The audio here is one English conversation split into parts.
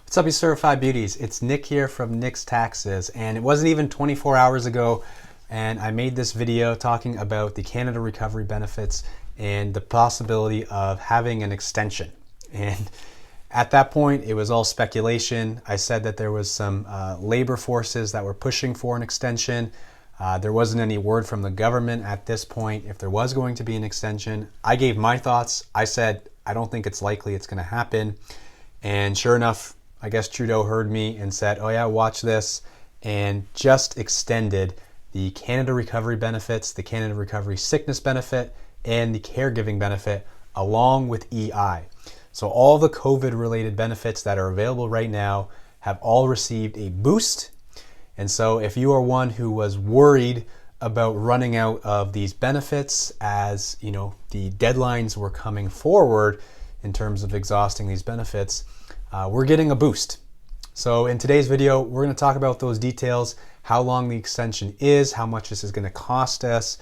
What's up, you certified beauties? It's Nick here from Nick's Taxes, and it wasn't even 24 hours ago and I made this video talking about the Canada Recovery Benefits and the possibility of having an extension. And at that point, it was all speculation. I said that there was some labor forces that were pushing for an extension. There wasn't any word from the government at this point if there was going to be an extension. I gave my thoughts. I said, I don't think it's likely it's going to happen. And sure enough, I guess Trudeau heard me and said, oh yeah, watch this, and just extended the Canada Recovery Benefits, the Canada Recovery Sickness Benefit, and the Caregiving Benefit, along with EI. So all the COVID-related benefits that are available right now have all received a boost. And so if you are one who was worried about running out of these benefits as, you know, the deadlines were coming forward in terms of exhausting these benefits, we're getting a boost. So in today's video, we're going to talk about those details, how long the extension is, how much this is going to cost us,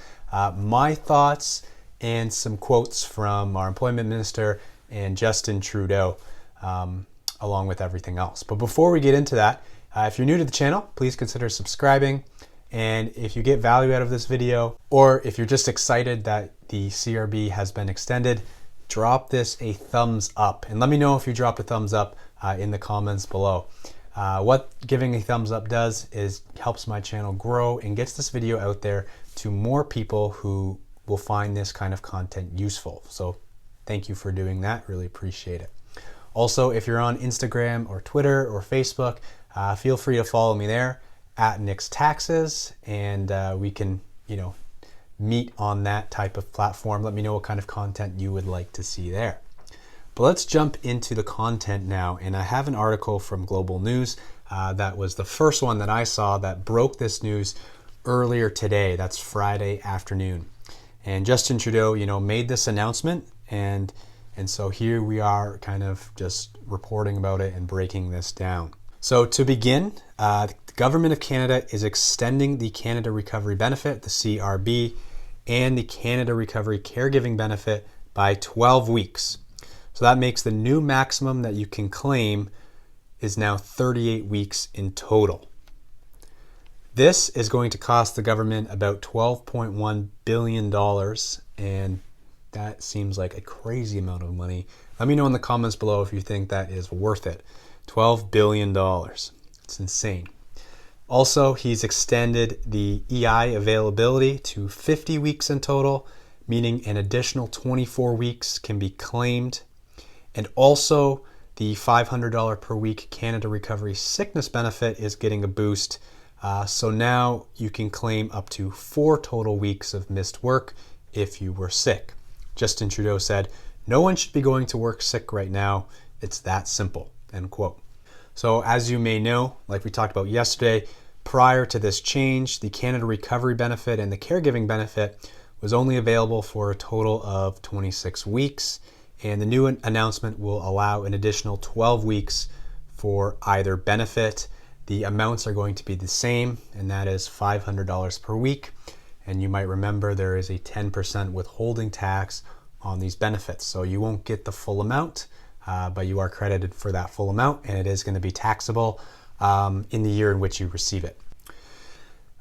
my thoughts, and some quotes from our employment minister and Justin Trudeau, along with everything else. But before we get into that, if you're new to the channel, please consider subscribing. And if you get value out of this video, or if you're just excited that the CRB has been extended, drop this a thumbs up and let me know if you dropped a thumbs up in the comments below. What giving a thumbs up does is helps my channel grow and gets this video out there to more people who will find this kind of content useful. So thank you for doing that. Really appreciate it. Also, if you're on Instagram or Twitter or Facebook, feel free to follow me there at Nick's Taxes, and we can, meet on that type of platform. Let me know what kind of content you would like to see there. But let's jump into the content now. And I have an article from Global News that was the first one that I saw that broke this news earlier today. That's Friday afternoon. And Justin Trudeau, made this announcement. And so here we are kind of just reporting about it and breaking this down. So to begin, the Government of Canada is extending the Canada Recovery Benefit, the CRB, and the Canada Recovery Caregiving Benefit by 12 weeks. So that makes the new maximum that you can claim is now 38 weeks in total. This is going to cost the government about $12.1 billion, and that seems like a crazy amount of money. Let me know in the comments below if you think that is worth it. $12 billion. It's insane. Also, he's extended the EI availability to 50 weeks in total, meaning an additional 24 weeks can be claimed. And also, the $500 per week Canada Recovery Sickness Benefit is getting a boost. So now you can claim up to 4 total weeks of missed work if you were sick. Justin Trudeau said, "No one should be going to work sick right now. It's that simple," end quote. So as you may know, like we talked about yesterday, prior to this change, the Canada Recovery Benefit and the Caregiving Benefit was only available for a total of 26 weeks. And the new announcement will allow an additional 12 weeks for either benefit. The amounts are going to be the same, and that is $500 per week. And you might remember there is a 10% withholding tax on these benefits. So you won't get the full amount, but you are credited for that full amount, and it is going to be taxable in the year in which you receive it.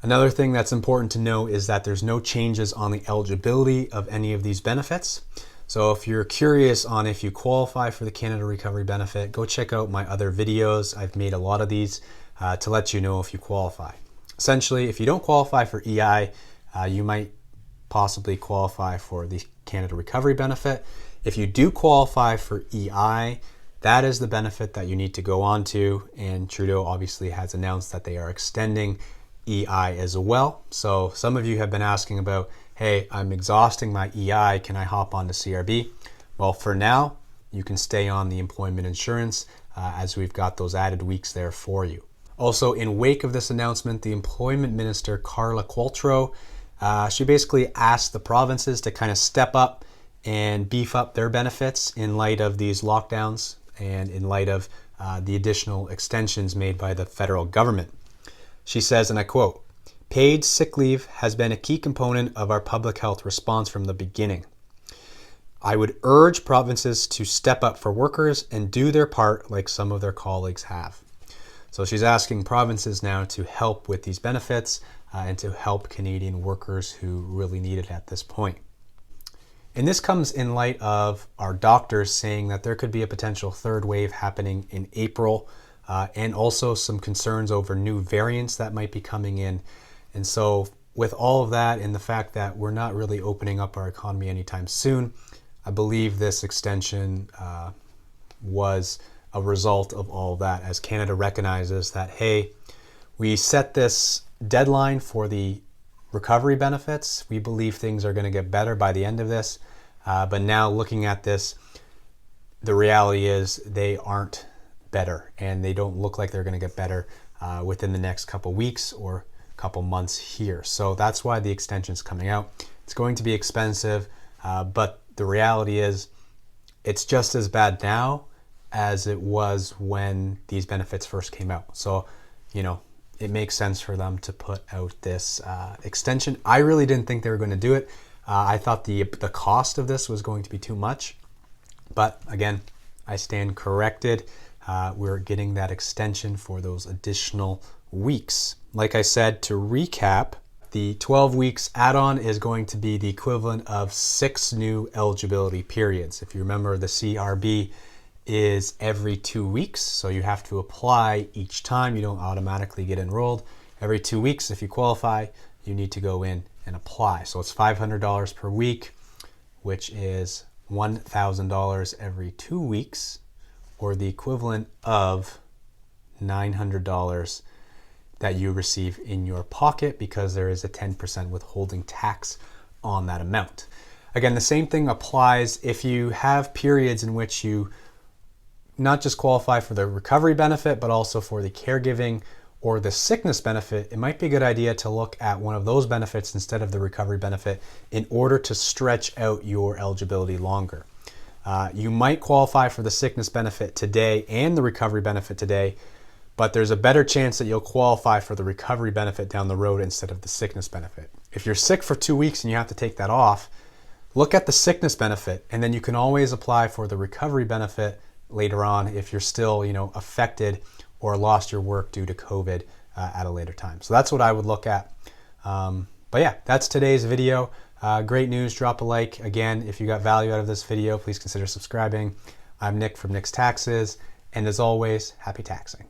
Another thing that's important to know is that there's no changes on the eligibility of any of these benefits. So if you're curious on if you qualify for the Canada Recovery Benefit, go check out my other videos. I've made a lot of these to let you know if you qualify. Essentially, if you don't qualify for EI, you might possibly qualify for the Canada Recovery Benefit. If you do qualify for EI, that is the benefit that you need to go on to, and Trudeau obviously has announced that they are extending EI as well. So some of you have been asking about, hey, I'm exhausting my EI, can I hop on to CRB? Well, for now, you can stay on the employment insurance as we've got those added weeks there for you. Also, in wake of this announcement, the employment minister, Carla Qualtrough, she basically asked the provinces to kind of step up and beef up their benefits in light of these lockdowns and in light of the additional extensions made by the federal government. She says, and I quote, "Paid sick leave has been a key component of our public health response from the beginning. I would urge provinces to step up for workers and do their part like some of their colleagues have. So she's asking provinces now to help with these benefits and to help Canadian workers who really need it at this point. And this comes in light of our doctors saying that there could be a potential third wave happening in April, and also some concerns over new variants that might be coming in. And so with all of that and the fact that we're not really opening up our economy anytime soon, I believe this extension was a result of all of that, as Canada recognizes that, hey, we set this deadline for the recovery benefits. We believe things are going to get better by the end of this. But now looking at this, the reality is they aren't better, and they don't look like they're going to get better within the next couple weeks or couple months here. So that's why the extension is coming out. It's going to be expensive, but the reality is it's just as bad now as it was when these benefits first came out. So, you know, it makes sense for them to put out this extension. I really didn't think they were going to do it. I thought the cost of this was going to be too much, but again, I stand corrected. We're getting that extension for those additional weeks. Like I said, to recap, the 12 weeks add-on is going to be the equivalent of 6 new eligibility periods. If you remember, the CRB is every 2 weeks, so you have to apply each time. You don't automatically get enrolled. Every 2 weeks, if you qualify, you need to go in and apply. So it's $500 per week, which is $1,000 every 2 weeks, or the equivalent of $900 that you receive in your pocket, because there is a 10% withholding tax on that amount. Again, the same thing applies if you have periods in which you not just qualify for the recovery benefit, but also for the caregiving or the sickness benefit. It might be a good idea to look at one of those benefits instead of the recovery benefit in order to stretch out your eligibility longer. You might qualify for the sickness benefit today and the recovery benefit today, but there's a better chance that you'll qualify for the recovery benefit down the road instead of the sickness benefit. If you're sick for 2 weeks and you have to take that off, look at the sickness benefit, and then you can always apply for the recovery benefit later on if you're still, affected or lost your work due to COVID at a later time. So that's what I would look at. But yeah, that's today's video. Great news. Drop a like. Again, if you got value out of this video, please consider subscribing. I'm Nick from Nick's Taxes, and as always, happy taxing.